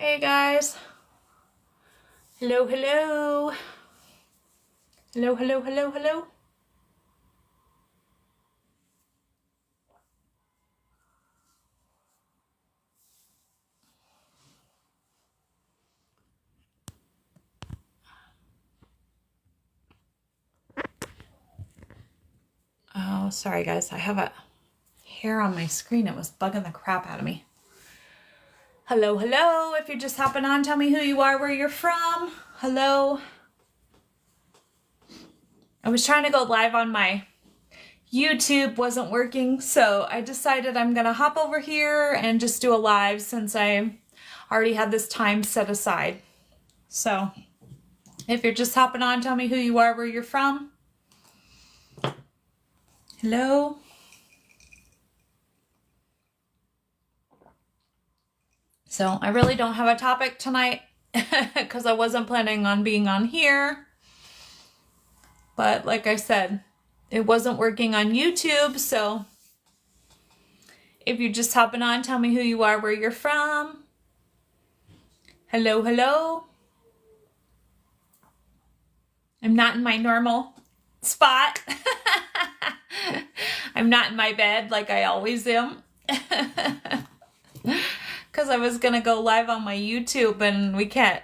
Hey guys. Hello, hello. Hello, hello, hello, hello. Oh, sorry guys. I have a hair on my screen. It was bugging the crap out of me. Hello, hello. If you're just hopping on, tell me who you are, where you're from. Hello. I was trying to go live on my YouTube, wasn't working, so I decided I'm gonna hop over here and just do a live since I already had this time set aside. So if you're just hopping on, tell me who you are, where you're from. Hello. So I really don't have a topic tonight because I wasn't planning on being on here. But like I said, it wasn't working on YouTube. So if you're just hopping on, tell me who you are, where you're from. Hello, hello. I'm not in my normal spot. I'm not in my bed like I always am. Because I was going to go live on my YouTube and we can't.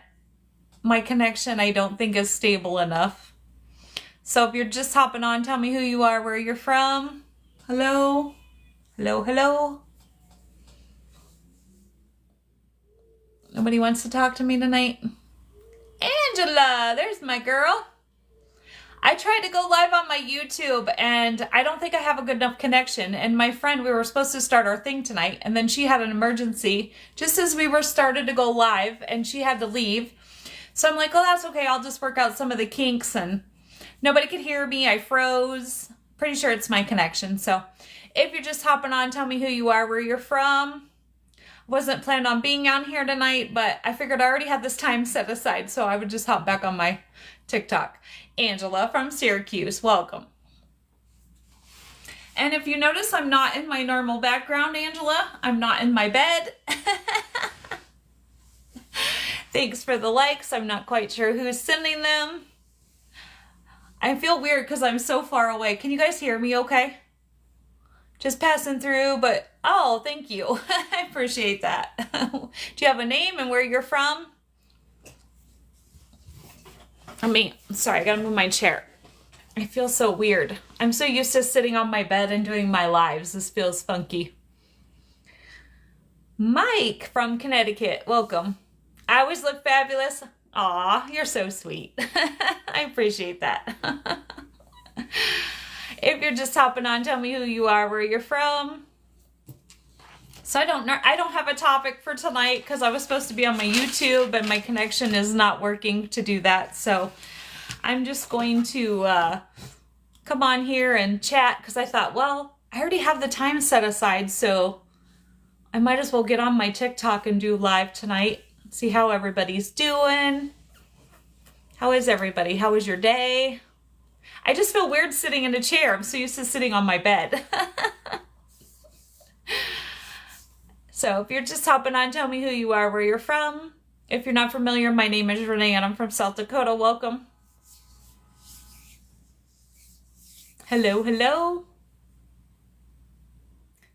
My connection I don't think is stable enough. So if you're just hopping on, tell me who you are, where you're from. Hello. Hello, hello. Nobody wants to talk to me tonight. Angela, there's my girl. I tried to go live on my YouTube and I don't think I have a good enough connection. And my friend, we were supposed to start our thing tonight and then she had an emergency just as we were started to go live and she had to leave. So I'm like, oh, that's okay. I'll just work out some of the kinks and nobody could hear me. I froze. Pretty sure it's my connection. So if you're just hopping on, tell me who you are, where you're from. Wasn't planning on being on here tonight, but I figured I already had this time set aside, so I would just hop back on my TikTok. Angela from Syracuse, welcome. And if you notice, I'm not in my normal background, Angela. I'm not in my bed. Thanks for the likes. I'm not quite sure who's sending them. I feel weird because I'm so far away. Can you guys hear me okay? Just passing through, but oh, thank you. I appreciate that. Do you have a name and where you're from? Sorry, I gotta move my chair. I feel so weird. I'm so used to sitting on my bed and doing my lives. This feels funky. Mike from Connecticut, welcome. I always look fabulous. Aw, you're so sweet. I appreciate that. If you're just hopping on, tell me who you are, where you're from. So I don't have a topic for tonight because I was supposed to be on my YouTube and my connection is not working to do that. So I'm just going to come on here and chat because I thought, well, I already have the time set aside, so I might as well get on my TikTok and do live tonight. See how everybody's doing. How is everybody? How was your day? I just feel weird sitting in a chair. I'm so used to sitting on my bed. So if you're just hopping on, tell me who you are, where you're from. If you're not familiar, my name is Renee and I'm from South Dakota. Welcome. Hello, hello.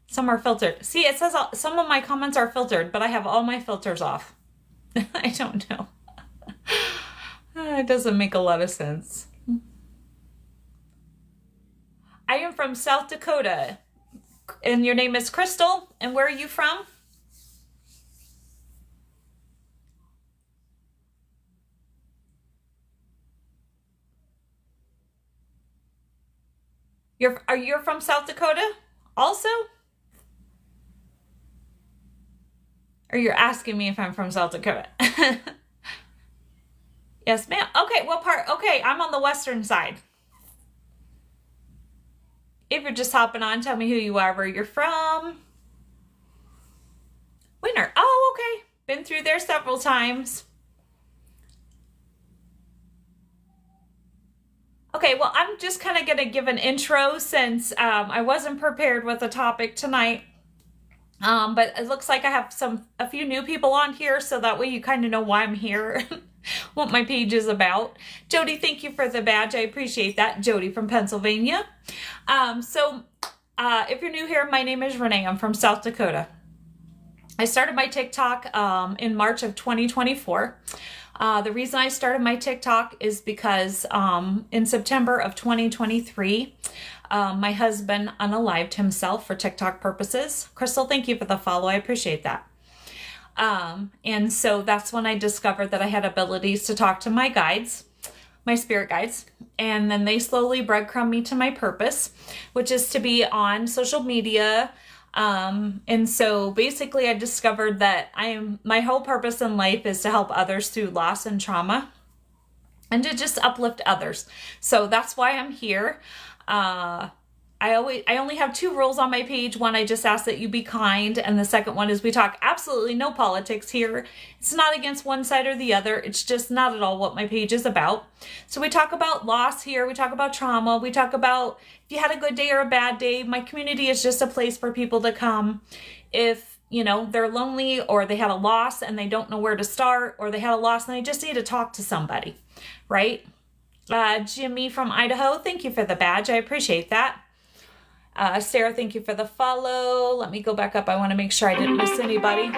Some are filtered. See, it says some of my comments are filtered, but I have all my filters off. I don't know. It doesn't make a lot of sense. I am from South Dakota. And your name is Crystal. And where are you from? Are you from South Dakota also? Or you're asking me if I'm from South Dakota? Yes, ma'am. Okay, what part? Okay, I'm on the western side. If you're just hopping on, tell me who you are, where you're from. Winter. Oh, okay. Been through there several times. Okay, well, I'm just kind of going to give an intro since I wasn't prepared with a topic tonight. But it looks like I have a few new people on here, so that way you kind of know why I'm here, what my page is about. Jody, thank you for the badge. I appreciate that. Jody from Pennsylvania. If you're new here, my name is Renee. I'm from South Dakota. I started my TikTok in March of 2024. The reason I started my TikTok is because in September of 2023, my husband unalived himself for TikTok purposes. Crystal, thank you for the follow. I appreciate that. And so that's when I discovered that I had abilities to talk to my guides, my spirit guides, and then they slowly breadcrumb me to my purpose, which is to be on social media. And so basically I discovered that my whole purpose in life is to help others through loss and trauma and to just uplift others. So that's why I'm here. I only have 2 rules on my page. One, I just ask that you be kind. And the second one is we talk absolutely no politics here. It's not against one side or the other. It's just not at all what my page is about. So we talk about loss here. We talk about trauma. We talk about if you had a good day or a bad day. My community is just a place for people to come if, you know, they're lonely or they had a loss and they don't know where to start, or they had a loss and they just need to talk to somebody, right? Jimmy from Idaho, thank you for the badge. I appreciate that. Sarah, thank you for the follow. Let me go back up. I want to make sure I didn't miss anybody.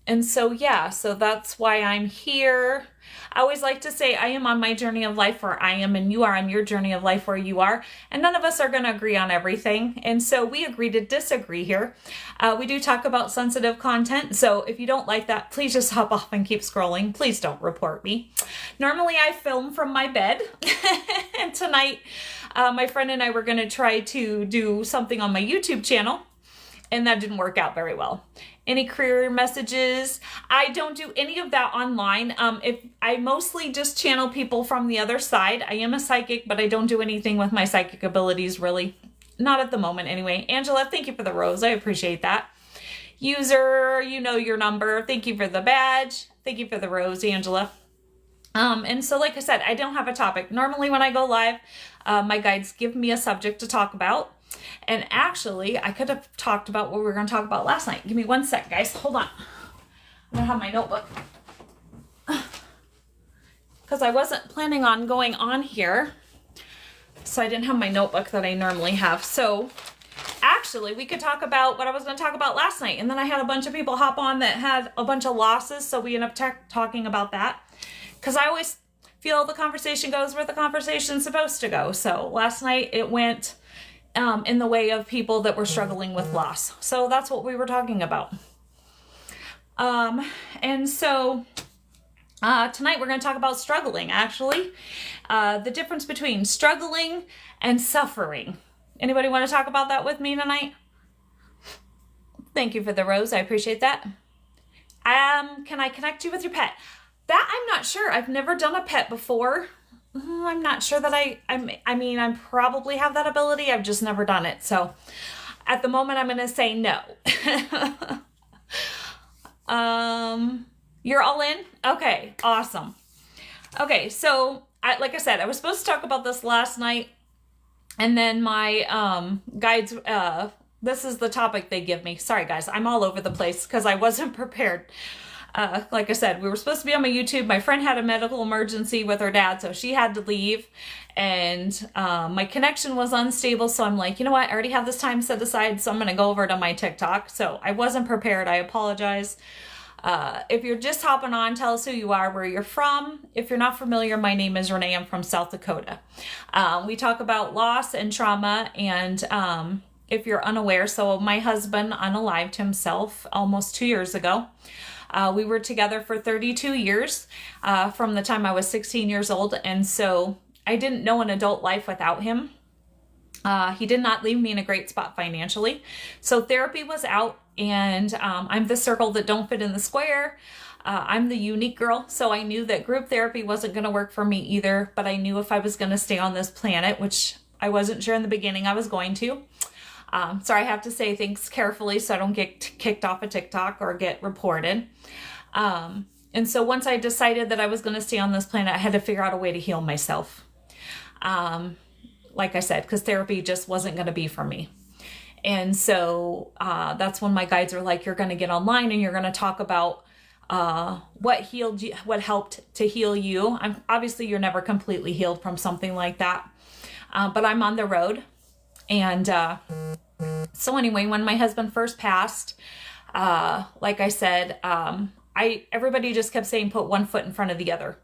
And so, yeah, so that's why I'm here. I always like to say I am on my journey of life where I am, and you are on your journey of life where you are. And none of us are going to agree on everything. And so we agree to disagree here. We do talk about sensitive content. So if you don't like that, please just hop off and keep scrolling. Please don't report me. Normally I film from my bed. And tonight, my friend and I were going to try to do something on my YouTube channel. And that didn't work out very well. Any career messages? I don't do any of that online. If I mostly just channel people from the other side. I am a psychic, but I don't do anything with my psychic abilities, really. Not at the moment, anyway. Angela, thank you for the rose. I appreciate that. User, you know your number. Thank you for the badge. Thank you for the rose, Angela. And so, like I said, I don't have a topic. Normally when I go live, my guides give me a subject to talk about. And actually, I could have talked about what we were going to talk about last night. Give me 1 sec, guys. Hold on. I don't have my notebook. Because I wasn't planning on going on here. So I didn't have my notebook that I normally have. So actually, we could talk about what I was going to talk about last night. And then I had a bunch of people hop on that had a bunch of losses. So we ended up talking about that. Because I always feel the conversation goes where the conversation's supposed to go. So last night it went in the way of people that were struggling with loss. So that's what we were talking about. And so tonight we're going to talk about struggling, actually. The difference between struggling and suffering. Anybody want to talk about that with me tonight? Thank you for the rose. I appreciate that. Can I connect you with your pet? That I'm not sure. I've never done a pet before. I'm not sure that I mean, I probably have that ability. I've just never done it. So at the moment, I'm going to say no. You're all in? Okay, awesome. Okay, so like I said, I was supposed to talk about this last night. And then my guides, this is the topic they give me. Sorry, guys, I'm all over the place because I wasn't prepared. Like I said, we were supposed to be on my YouTube. My friend had a medical emergency with her dad, so she had to leave. And my connection was unstable, so I'm like, you know what? I already have this time set aside, so I'm going to go over to my TikTok. So I wasn't prepared. I apologize. If you're just hopping on, tell us who you are, where you're from. If you're not familiar, my name is Renee. I'm from South Dakota. We talk about loss and trauma, and if you're unaware, so my husband unalived himself almost 2 years ago. We were together for 32 years from the time I was 16 years old. And so I didn't know an adult life without him. He did not leave me in a great spot financially. So therapy was out, and I'm the circle that don't fit in the square. I'm the unique girl. So I knew that group therapy wasn't going to work for me either. But I knew if I was going to stay on this planet, which I wasn't sure in the beginning I was going to. So I have to say things carefully so I don't get kicked off of TikTok or get reported. And so once I decided that I was going to stay on this planet, I had to figure out a way to heal myself. Like I said, because therapy just wasn't going to be for me. And so that's when my guides are like, you're going to get online and you're going to talk about what healed you, what helped to heal you. Obviously you're never completely healed from something like that. But I'm on the road. And so anyway, when my husband first passed, like I said, everybody just kept saying, put one foot in front of the other.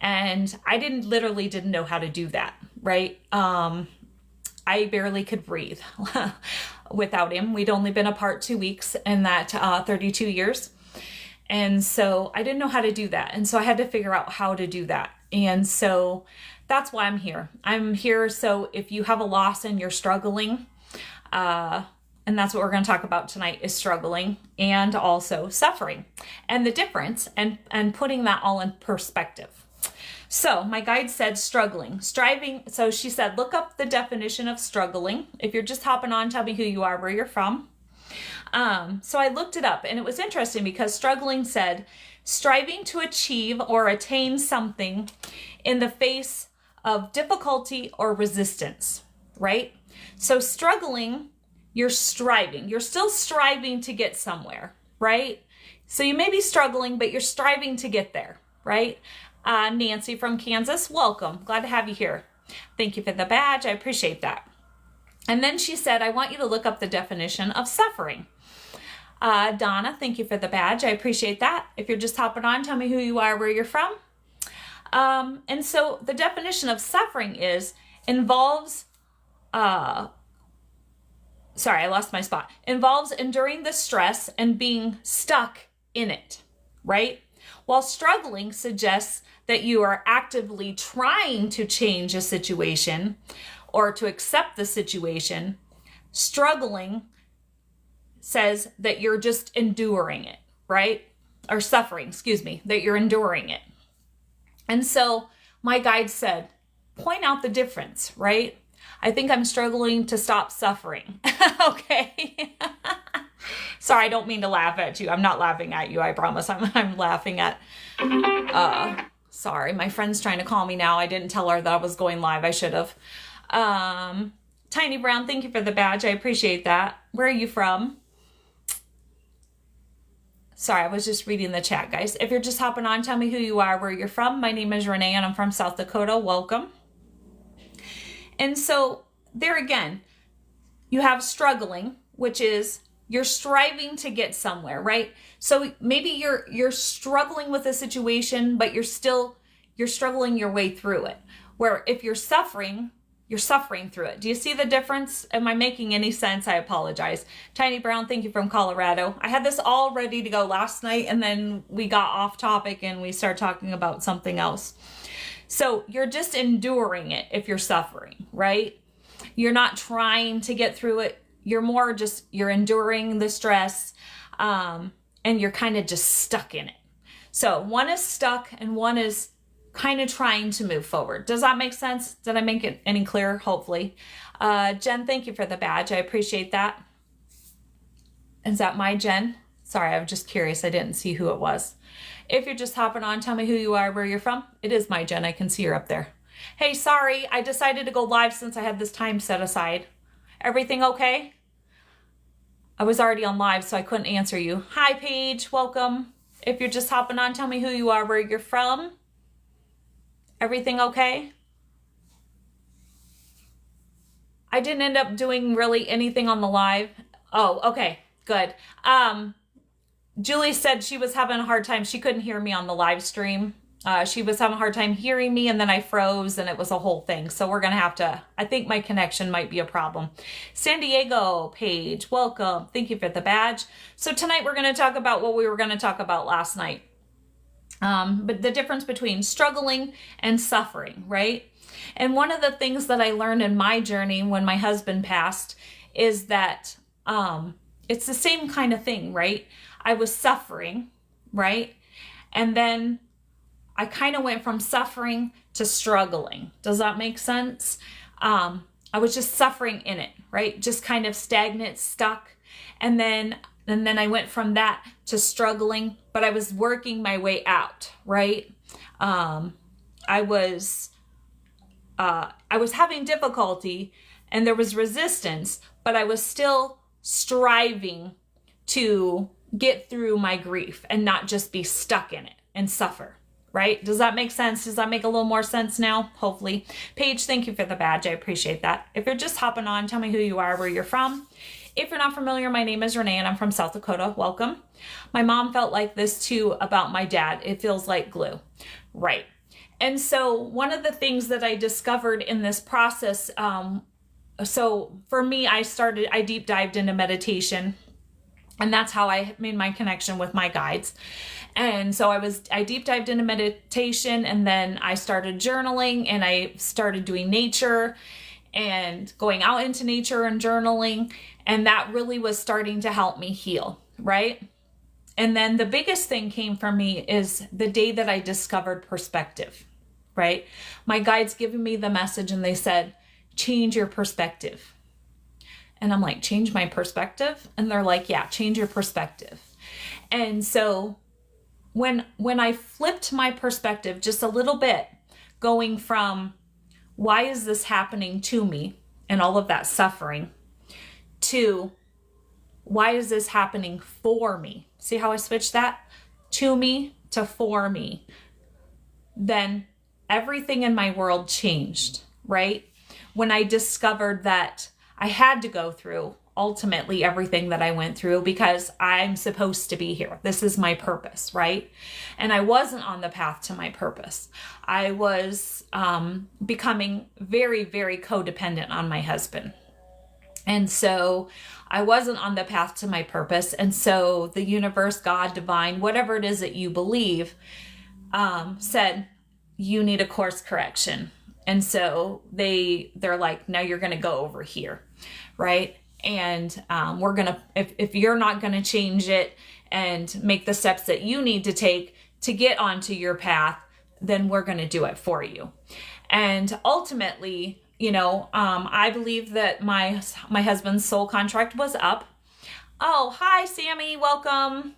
And I literally didn't know how to do that, right? I barely could breathe without him. We'd only been apart 2 weeks in that 32 years. And so I didn't know how to do that. And so I had to figure out how to do that. And so that's why I'm here. I'm here so if you have a loss and you're struggling, and that's what we're going to talk about tonight, is struggling and also suffering and the difference, and putting that all in perspective. So my guide said struggling, striving. So she said, look up the definition of struggling. If you're just hopping on, tell me who you are, where you're from. So I looked it up, and it was interesting because struggling said striving to achieve or attain something in the face of difficulty or resistance, right? So struggling, you're striving. You're still striving to get somewhere, right? So you may be struggling, but you're striving to get there, right? Nancy from Kansas, welcome. Glad to have you here. Thank you for the badge. I appreciate that. And then she said, I want you to look up the definition of suffering. Donna, thank you for the badge. I appreciate that. If you're just hopping on, tell me who you are, where you're from. And so the definition of suffering involves enduring the stress and being stuck in it, right? While struggling suggests that you are actively trying to change a situation or to accept the situation, struggling says that you're just enduring it, right? Or suffering, that you're enduring it. And so my guide said, point out the difference, right? I think I'm struggling to stop suffering. Okay. Sorry, I don't mean to laugh at you. I'm not laughing at you. I promise. I'm laughing at, sorry, my friend's trying to call me now. I didn't tell her that I was going live. I should have. Tiny Brown, thank you for the badge. I appreciate that. Where are you from? Sorry, I was just reading the chat, guys. If you're just hopping on, tell me who you are, where you're from. My name is Renee, and I'm from South Dakota. Welcome. And so there again, you have struggling, which is you're striving to get somewhere, right? So maybe you're struggling with a situation, but you're struggling your way through it. Where if you're suffering through it. Do you see the difference? Am I making any sense? I apologize. Tiny Brown, thank you from Colorado. I had this all ready to go last night, and then we got off topic and we started talking about something else. So you're just enduring it if you're suffering, right? You're not trying to get through it. You're more just, you're enduring the stress, and you're kind of just stuck in it. So one is stuck and one is kind of trying to move forward. Does that make sense? Did I make it any clearer? Hopefully. Jen, thank you for the badge. I appreciate that. Is that my Jen? Sorry, I'm just curious. I didn't see who it was. If you're just hopping on, tell me who you are, where you're from. It is my Jen. I can see her up there. Hey, sorry. I decided to go live since I had this time set aside. Everything okay? I was already on live, so I couldn't answer you. Hi, Paige. Welcome. If you're just hopping on, tell me who you are, where you're from. Everything okay? I didn't end up doing really anything on the live. Oh, okay, good. Julie said she was having a hard time. She couldn't hear me on the live stream. She was having a hard time hearing me, and then I froze, and it was a whole thing. So we're going to have to, I think my connection might be a problem. San Diego, Paige, welcome. Thank you for the badge. So tonight we're going to talk about what we were going to talk about last night. But the difference between struggling and suffering, right? And one of the things that I learned in my journey when my husband passed is that it's the same kind of thing, right? I was suffering, right? And then I kind of went from suffering to struggling. Does that make sense? I was just suffering in it, right? Just kind of stagnant, stuck. And then I went from that to struggling, but I was working my way out, right? I was having difficulty and there was resistance, but I was still striving to get through my grief and not just be stuck in it and suffer, right? Does that make sense? Does that make a little more sense now? Hopefully. Paige, thank you for the badge. I appreciate that. If you're just hopping on, tell me who you are, where you're from. If you're not familiar, my name is Renee and I'm from South Dakota. Welcome. My mom felt like this too about my dad. It feels like glue. Right. And so one of the things that I discovered in this process, so for me, I deep dived into meditation, and that's how I made my connection with my guides. And so I deep dived into meditation, and then I started journaling, and I started doing nature and going out into nature and journaling. And that really was starting to help me heal, right? And then the biggest thing came for me is the day that I discovered perspective, right? My guides giving me the message, and they said, change your perspective. And I'm like, change my perspective? And they're like, yeah, change your perspective. And so when I flipped my perspective just a little bit, going from why is this happening to me and all of that suffering, to why is this happening for me? See how I switched that? To me to for me. Then everything in my world changed, right? When I discovered that I had to go through ultimately everything that I went through because I'm supposed to be here. This is my purpose, right? And I wasn't on the path to my purpose. I was becoming very, very codependent on my husband. And so I wasn't on the path to my purpose. And so the universe, God, divine, whatever it is that you believe, said, you need a course correction. And so they're like, no, you're going to go over here. Right. And we're going to, if you're not going to change it and make the steps that you need to take to get onto your path, then we're going to do it for you. And ultimately, I believe that my husband's soul contract was up. Oh, hi, Sammy. Welcome.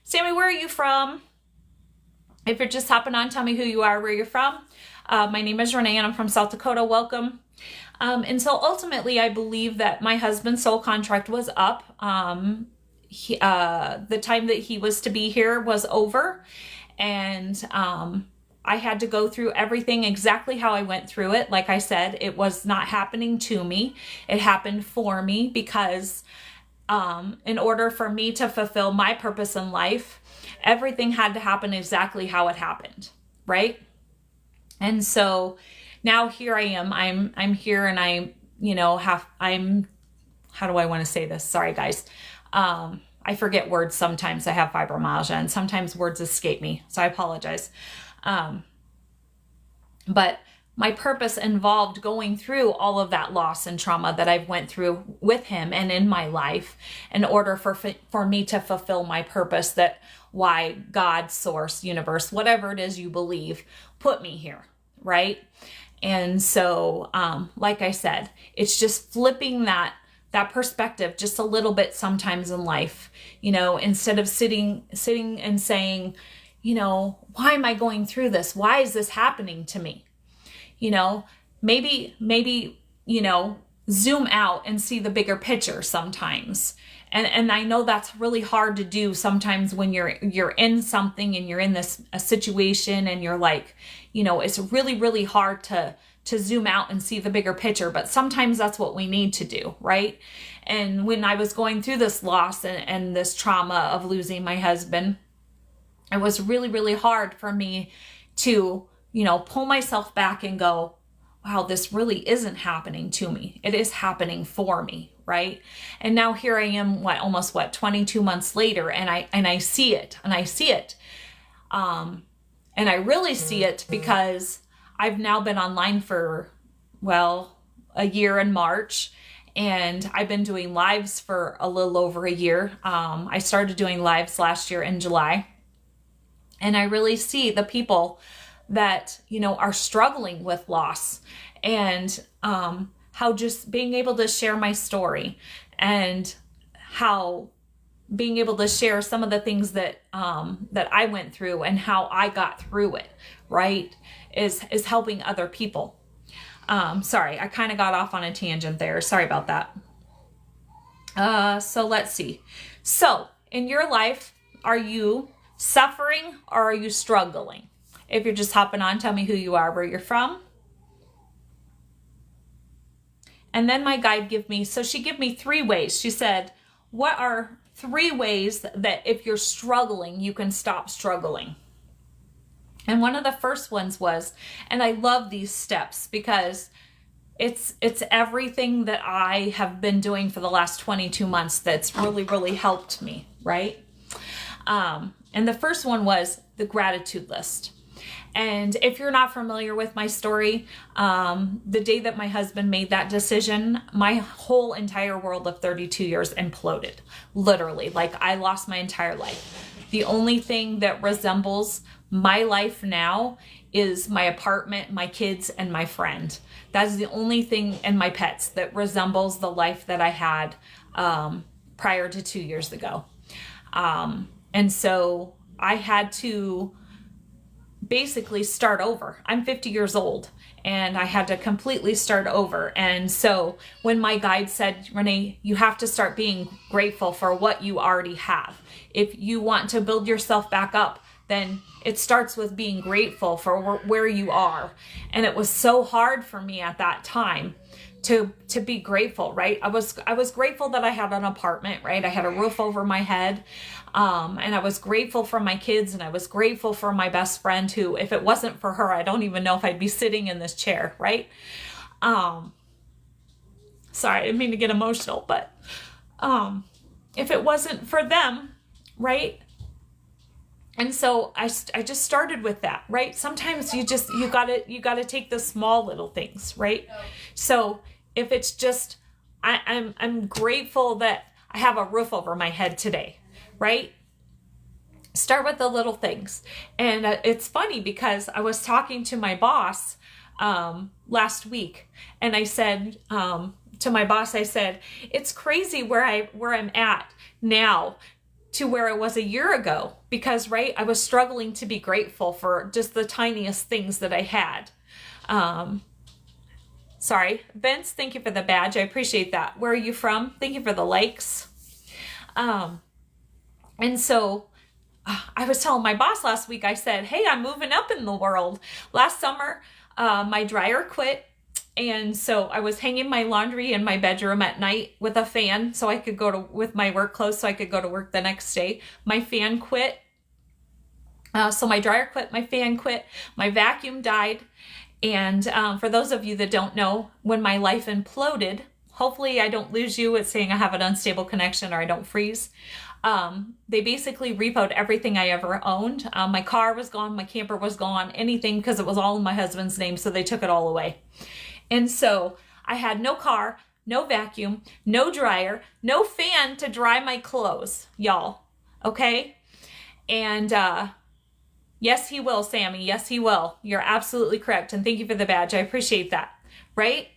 Sammy, where are you from? If you're just hopping on, tell me who you are, where you're from. My name is Renee and I'm from South Dakota. Welcome. And so ultimately, I believe that my husband's soul contract was up. The time that he was to be here was over. And I had to go through everything exactly how I went through it. Like I said, it was not happening to me. It happened for me because in order for me to fulfill my purpose in life, everything had to happen exactly how it happened, right? And so now here I am. I'm here, and how do I want to say this? Sorry, guys. I forget words sometimes. I have fibromyalgia, and sometimes words escape me, so I apologize. But my purpose involved going through all of that loss and trauma that I've went through with him and in my life in order for me to fulfill my purpose, that why God, source, universe, whatever it is you believe, put me here, right? And so, like I said, it's just flipping that perspective just a little bit sometimes in life, instead of sitting and saying, why am I going through this? Why is this happening to me? Maybe, zoom out and see the bigger picture sometimes. And I know that's really hard to do sometimes when you're in something and you're in a situation and you're like, it's really, really hard to zoom out and see the bigger picture, but sometimes that's what we need to do, right? And when I was going through this loss and this trauma of losing my husband, it was really, really hard for me to, pull myself back and go, wow, this really isn't happening to me. It is happening for me, right? And now here I am, almost 22 months later, and I see it, and I see it. And I really see it because I've now been online for, a year in March, and I've been doing lives for a little over a year. I started doing lives last year in July, and I really see the people that, are struggling with loss, and how just being able to share my story, and how being able to share some of the things that I went through and how I got through it, right, is helping other people. Sorry, I kind of got off on a tangent there. Sorry about that. So let's see. So in your life, are you suffering or are you struggling? If you're just hopping on, tell me who you are, where you're from. And then my guide she gave me 3 ways. She said, what are 3 ways that if you're struggling, you can stop struggling? And one of the first ones was, and I love these steps because it's everything that I have been doing for the last 22 months that's really, really helped me, right? And the first one was the gratitude list. And if you're not familiar with my story, the day that my husband made that decision, my whole entire world of 32 years imploded. Literally, like I lost my entire life. The only thing that resembles my life now is my apartment, my kids, and my friend. That's the only thing, and my pets, that resembles the life that I had prior to 2 years ago. And so I had to basically start over. I'm 50 years old and I had to completely start over. And so when my guide said, Renee, you have to start being grateful for what you already have. If you want to build yourself back up, then it starts with being grateful for where you are. And it was so hard for me at that time to be grateful, right? I was grateful that I had an apartment, right? I had a roof over my head. And I was grateful for my kids, and I was grateful for my best friend who, if it wasn't for her, I don't even know if I'd be sitting in this chair, right? Sorry, I didn't mean to get emotional, but if it wasn't for them, right? And so I just started with that, right? Sometimes you gotta take the small little things, right? So if it's just, I'm grateful that I have a roof over my head today, right? Start with the little things. And it's funny because I was talking to my boss last week, and I said to my boss, I said, it's crazy where I'm at now to where I was a year ago, because, right, I was struggling to be grateful for just the tiniest things that I had. Sorry, Vince, thank you for the badge. I appreciate that. Where are you from? Thank you for the likes. And so I was telling my boss last week, I said, hey, I'm moving up in the world. Last summer, my dryer quit. And so I was hanging my laundry in my bedroom at night with a fan so I could with my work clothes so I could go to work the next day. My fan quit. So my dryer quit, my fan quit, my vacuum died. And for those of you that don't know, when my life imploded, hopefully I don't lose you. It's saying I have an unstable connection or I don't freeze. They basically repoed everything I ever owned. My car was gone, my camper was gone, anything, because it was all in my husband's name. So they took it all away. And so I had no car, no vacuum, no dryer, no fan to dry my clothes, y'all. Okay. And, yes, he will, Sammy. Yes, he will. You're absolutely correct. And thank you for the badge. I appreciate that. Right.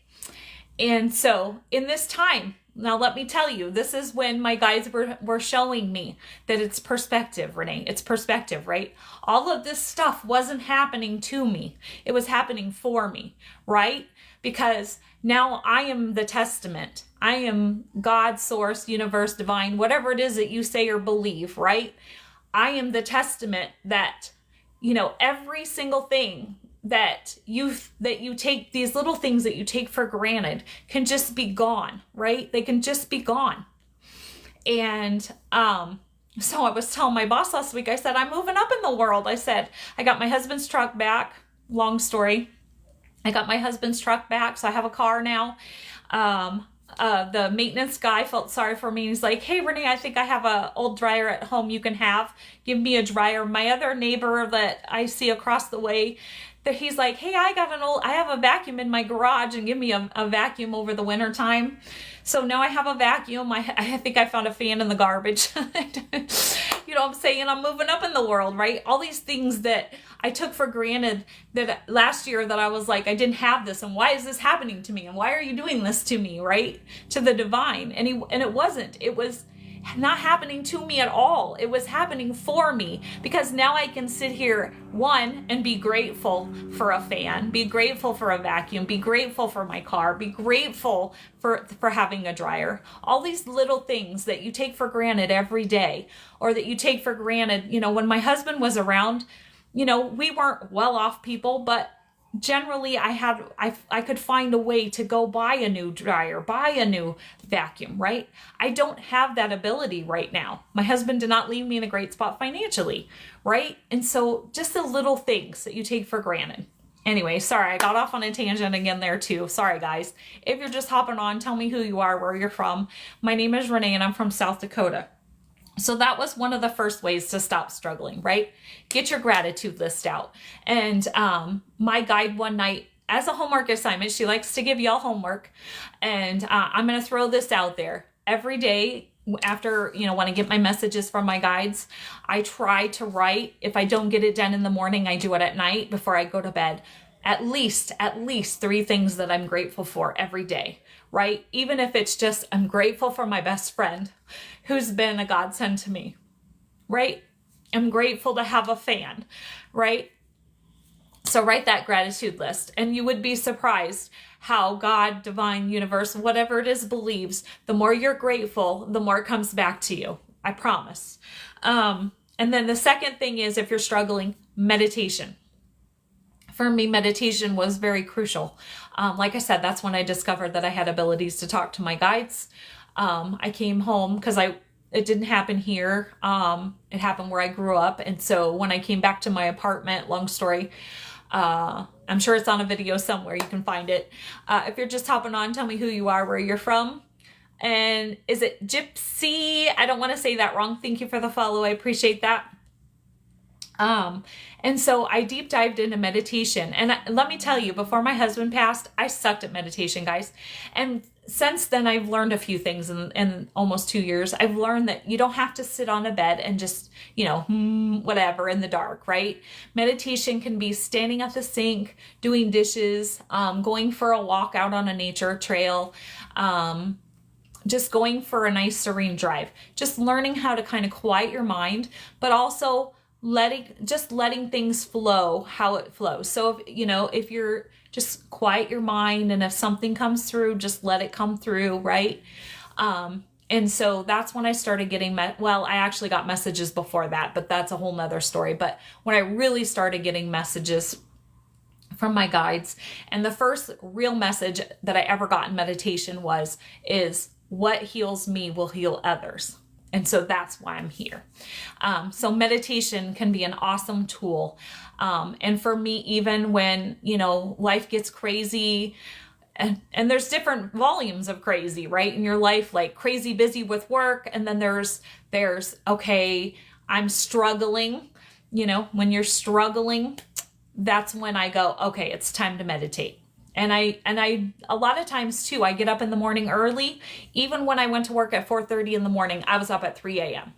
And so in this time, now let me tell you, this is when my guides were showing me that it's perspective, Renee. It's perspective, right? All of this stuff wasn't happening to me. It was happening for me, right? Because now I am the testament. I am God, source, universe, divine, whatever it is that you say or believe, right? I am the testament that, every single thing that you take, these little things that you take for granted can just be gone, right? They can just be gone. And so I was telling my boss last week, I said, I'm moving up in the world. I said, I got my husband's truck back. Long story. I got my husband's truck back, so I have a car now. The maintenance guy felt sorry for me. He's like, hey, Renee, I think I have an old dryer at home you can have. Give me a dryer. My other neighbor that I see across the way, that he's like, hey, I have a vacuum in my garage, and give me a vacuum over the winter time. So now I have a vacuum. I think I found a fan in the garbage. You know what I'm saying? I'm moving up in the world, right? All these things that I took for granted that last year that I was like, I didn't have this. And why is this happening to me? And why are you doing this to me, right? To the divine. And it wasn't. It was, not happening to me at all. It was happening for me, because now I can sit here, one, and be grateful for a fan, be grateful for a vacuum, be grateful for my car, be grateful for having a dryer. All these little things that you take for granted every day, or that you take for granted. When my husband was around, we weren't well off people, but generally I could find a way to go buy a new dryer, buy a new vacuum, right? I don't have that ability right now. My husband did not leave me in a great spot financially, right? And so just the little things that you take for granted. Anyway, sorry, I got off on a tangent again there too. Sorry, guys. If you're just hopping on, tell me who you are, where you're from. My name is Renee and I'm from South Dakota. So that was one of the first ways to stop struggling, right? Get your gratitude list out. And my guide one night, as a homework assignment, she likes to give y'all homework. And I'm going to throw this out there. Every day after, when I get my messages from my guides, I try to write. If I don't get it done in the morning, I do it at night before I go to bed. At least 3 things that I'm grateful for every day, right? Even if it's just, I'm grateful for my best friend who's been a godsend to me, right? I'm grateful to have a fan, right? So write that gratitude list, and you would be surprised how God, divine, universe, whatever it is, believes. The more you're grateful, the more it comes back to you. I promise. And then the second thing is, if you're struggling, meditation. For me, meditation was very crucial. Like I said, that's when I discovered that I had abilities to talk to my guides. I came home because it didn't happen here. It happened where I grew up. And so when I came back to my apartment, long story, I'm sure it's on a video somewhere. You can find it. If you're just hopping on, tell me who you are, where you're from. And is it Gypsy? I don't want to say that wrong. Thank you for the follow. I appreciate that. And so I deep dived into meditation, and let me tell you, before my husband passed, I sucked at meditation, guys. And since then I've learned a few things in almost 2 years. I've learned that you don't have to sit on a bed and just, whatever in the dark, right? Meditation can be standing at the sink, doing dishes, going for a walk out on a nature trail, just going for a nice serene drive, just learning how to kind of quiet your mind, but also letting things flow how it flows. So if you're just quiet your mind, and if something comes through, just let it come through, right? And so that's when I started getting I actually got messages before that, but that's a whole nother story. But when I really started getting messages from my guides, and the first real message that I ever got in meditation is what heals me will heal others. And so that's why I'm here. So meditation can be an awesome tool. And for me, even when, life gets crazy, and there's different volumes of crazy, right? In your life, like crazy busy with work. And then there's, okay, I'm struggling. When you're struggling, that's when I go, okay, it's time to meditate. And I a lot of times too, I get up in the morning early. Even when I went to work at 4:30 in the morning, I was up at 3 a.m.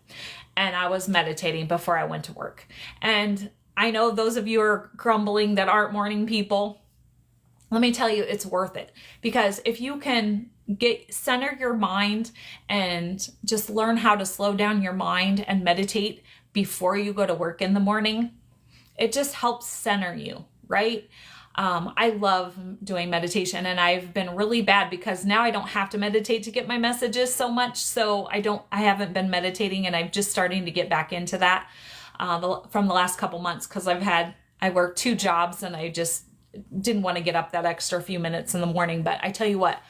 and I was meditating before I went to work. And I know those of you are grumbling that aren't morning people. Let me tell you, it's worth it, because if you can center your mind and just learn how to slow down your mind and meditate before you go to work in the morning, it just helps center you, right? I love doing meditation, and I've been really bad because now I don't have to meditate to get my messages so much. So I haven't been meditating, and I'm just starting to get back into that, from the last couple months, because I worked 2 jobs and I just didn't want to get up that extra few minutes in the morning. But I tell you what,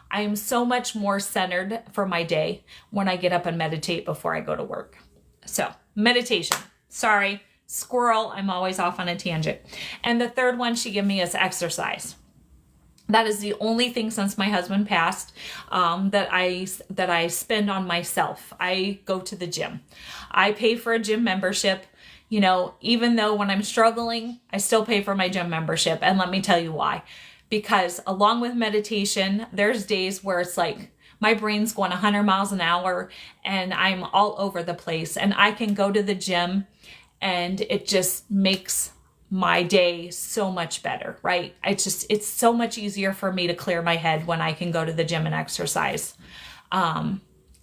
I am so much more centered for my day when I get up and meditate before I go to work. So meditation, sorry. Squirrel, I'm always off on a tangent. And the third one she gave me is exercise. That is the only thing since my husband passed that I spend on myself. I go to the gym. I pay for a gym membership. Even though when I'm struggling, I still pay for my gym membership. And let me tell you why. Because along with meditation, there's days where it's like my brain's going 100 miles an hour and I'm all over the place. And I can go to the gym, and it just makes my day so much better, right? It's so much easier for me to clear my head when I can go to the gym and exercise. And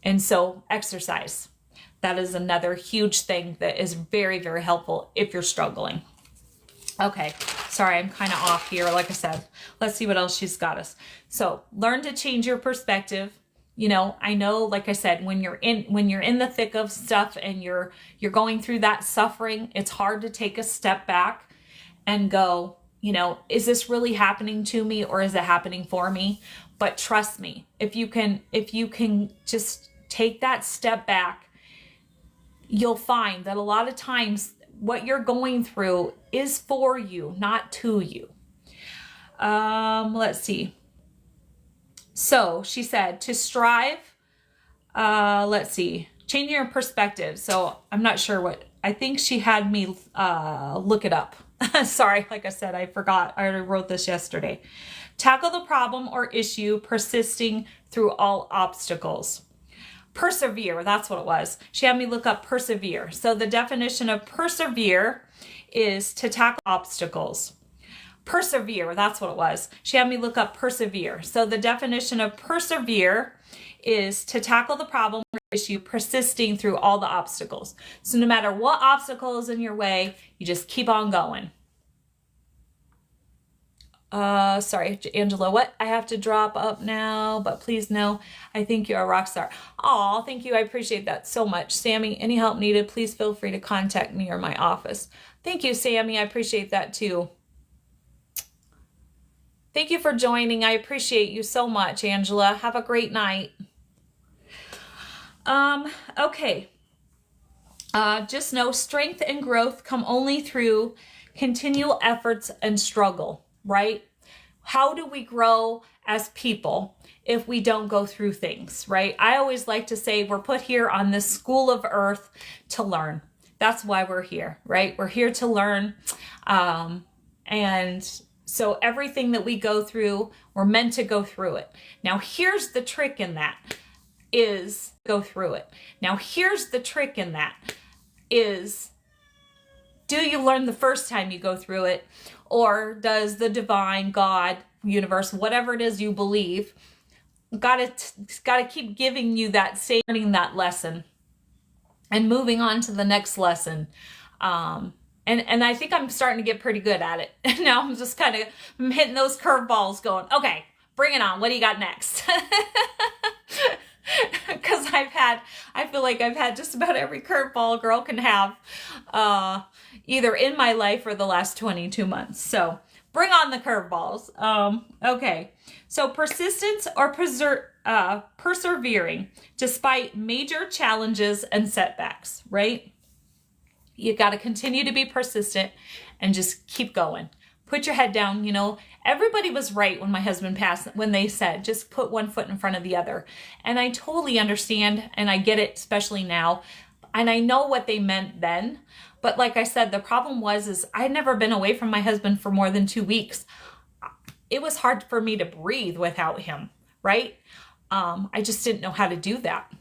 And so exercise. That is another huge thing that is very, very helpful if you're struggling. Okay, sorry, I'm kind of off here. Like I said, let's see what else she's got us. So learn to change your perspective. You know, I know, like I said, when you're in the thick of stuff and you're going through that suffering, it's hard to take a step back and go, you know, is this really happening to me or is it happening for me? But trust me, if you can just take that step back, you'll find that a lot of times what you're going through is for you, not to you. Let's see. So she said to strive, let's see, changing your perspective. So I'm not sure what, I think she had me look it up. Sorry, like I said, I forgot. I already wrote this yesterday. Tackle the problem or issue persisting through all obstacles. Persevere, that's what it was. She had me look up persevere. So the definition of persevere is to tackle obstacles. Persevere, that's what it was. She had me look up persevere. So the definition of persevere is to tackle the problem or issue persisting through all the obstacles. So no matter what obstacle is in your way, you just keep on going. Sorry, Angela, what? I have to drop up now, but please know I think you're a rock star. Oh, thank you. I appreciate that so much. Sammy, any help needed, please feel free to contact me or my office. Thank you, Sammy. I appreciate that too. Thank you for joining. I appreciate you so much, Angela. Have a great night. Okay. Just know strength and growth come only through continual efforts and struggle, right? How do we grow as people if we don't go through things, right? I always like to say we're put here on this school of earth to learn. That's why we're here, right? We're here to learn. And so everything that we go through, we're meant to go through it. Now, here's the trick in that is go through it. Now, here's the trick in that is, do you learn the first time you go through it? Or does the divine, God, universe, whatever it is you believe, gotta keep giving you that same, learning that lesson and moving on to the next lesson? And I think I'm starting to get pretty good at it. Now I'm just kind of hitting those curveballs going, okay, bring it on. What do you got next? Because I feel like I've had just about every curveball a girl can have, either in my life or the last 22 months. So bring on the curveballs. Okay. So persistence or persevering despite major challenges and setbacks, right? You got to continue to be persistent and just keep going. Put your head down. You know, everybody was right when my husband passed, when they said, just put one foot in front of the other. And I totally understand. And I get it, especially now. And I know what they meant then. But like I said, the problem is I'd never been away from my husband for more than 2 weeks. It was hard for me to breathe without him, right? I just didn't know how to do that.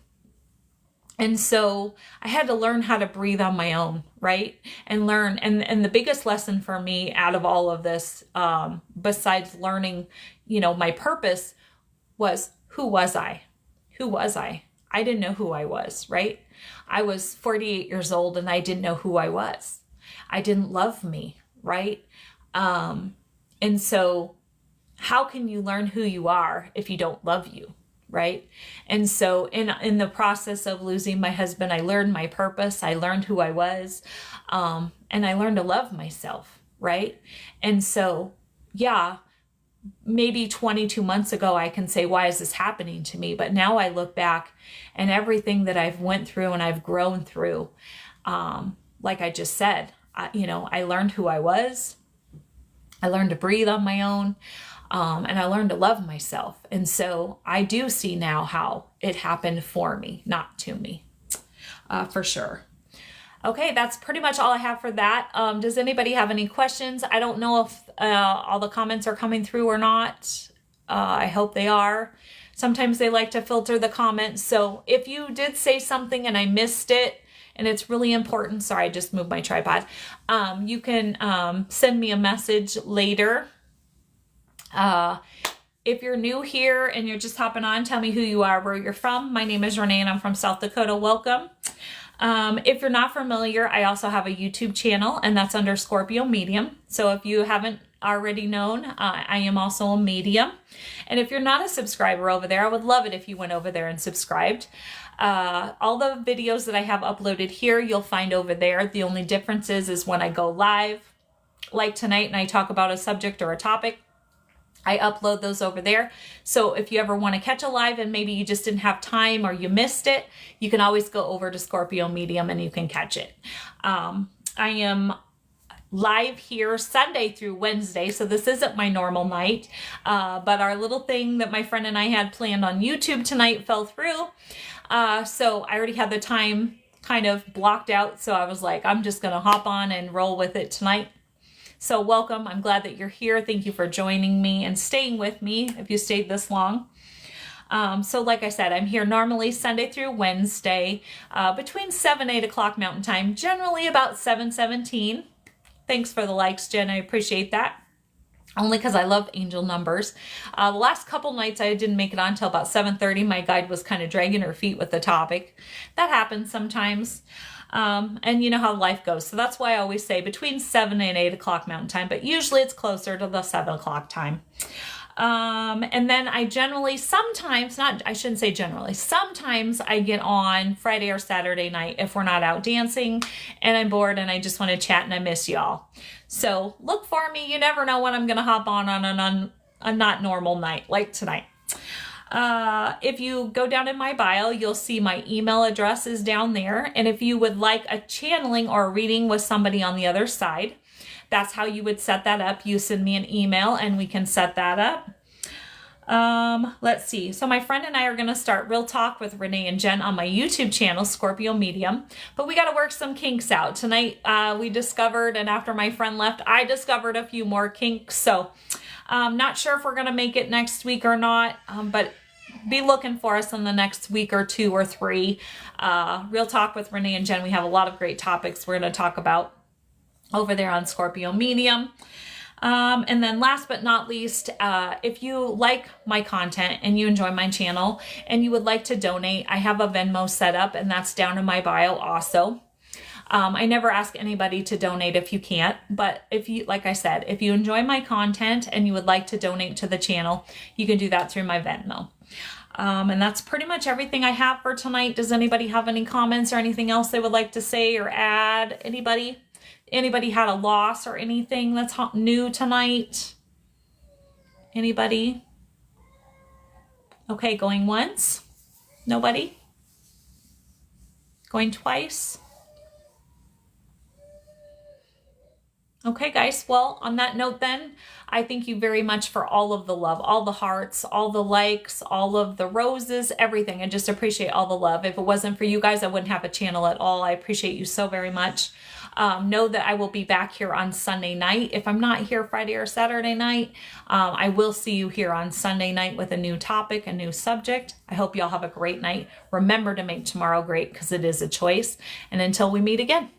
And so I had to learn how to breathe on my own, right? And learn. And the biggest lesson for me out of all of this, besides learning, you know, my purpose, was who was I? Who was I? I didn't know who I was, right? I was 48 years old and I didn't know who I was. I didn't love me, right? And so how can you learn who you are if you don't love you? Right? And so in the process of losing my husband, I learned my purpose. I learned who I was. And I learned to love myself. Right? And so, yeah, maybe 22 months ago, I can say, why is this happening to me? But now I look back and everything that I've went through and I've grown through, like I just said, I learned who I was. I learned to breathe on my own. And I learned to love myself. And so I do see now how it happened for me, not to me, for sure. Okay, that's pretty much all I have for that. Does anybody have any questions? I don't know if all the comments are coming through or not. I hope they are. Sometimes they like to filter the comments. So if you did say something and I missed it, and it's really important, sorry, I just moved my tripod. You can send me a message later. If you're new here and you're just hopping on, tell me who you are, where you're from. My name is Renee and I'm from South Dakota. Welcome. If you're not familiar, I also have a YouTube channel, and that's under Scorpio Medium. So if you haven't already known, I am also a medium. And if you're not a subscriber over there, I would love it if you went over there and subscribed. All the videos that I have uploaded here, you'll find over there. The only difference is when I go live, like tonight, and I talk about a subject or a topic, I upload those over there. So if you ever want to catch a live and maybe you just didn't have time or you missed it, you can always go over to Scorpio Medium and you can catch it. I am live here Sunday through Wednesday, so this isn't my normal night. But our little thing that my friend and I had planned on YouTube tonight fell through. So I already had the time kind of blocked out. So I was like, I'm just going to hop on and roll with it tonight. So welcome. I'm glad that you're here. Thank you for joining me and staying with me if you stayed this long. So like I said, I'm here normally Sunday through Wednesday between 7 and 8 o'clock Mountain Time, generally about 7:17. Thanks for the likes, Jen. I appreciate that. Only because I love angel numbers. The last couple nights I didn't make it on until about 7:30. My guide was kind of dragging her feet with the topic. That happens sometimes. And you know how life goes. So that's why I always say between 7 and 8 o'clock Mountain Time, but usually it's closer to the 7 o'clock time. And then I generally, sometimes I get on Friday or Saturday night if we're not out dancing and I'm bored and I just want to chat and I miss y'all. So look for me. You never know when I'm going to hop on a not normal night like tonight. If you go down in my bio, you'll see my email address is down there. And if you would like a channeling or a reading with somebody on the other side, that's how you would set that up. You send me an email and we can set that up. Let's see. So my friend and I are going to start Real Talk with Renee and Jen on my YouTube channel, Scorpio Medium, but we got to work some kinks out. Tonight, we discovered, and after my friend left, I discovered a few more kinks. So not sure if we're going to make it next week or not, but be looking for us in the next week or 2 or 3. Real Talk with Renee and Jen. We have a lot of great topics we're going to talk about over there on Scorpio Medium. And then last but not least, if you like my content and you enjoy my channel and you would like to donate, I have a Venmo set up and that's down in my bio also. I never ask anybody to donate if you can't, but if you, like I said, if you enjoy my content and you would like to donate to the channel, you can do that through my Venmo. And that's pretty much everything I have for tonight. Does anybody have any comments or anything else they would like to say or add? Anybody had a loss or anything that's new tonight? Anybody? Okay, going once? Nobody? Going twice? Okay, guys. Well, on that note then, I thank you very much for all of the love, all the hearts, all the likes, all of the roses, everything. I just appreciate all the love. If it wasn't for you guys, I wouldn't have a channel at all. I appreciate you so very much. Know that I will be back here on Sunday night. If I'm not here Friday or Saturday night, I will see you here on Sunday night with a new topic, a new subject. I hope y'all have a great night. Remember to make tomorrow great because it is a choice. And until we meet again.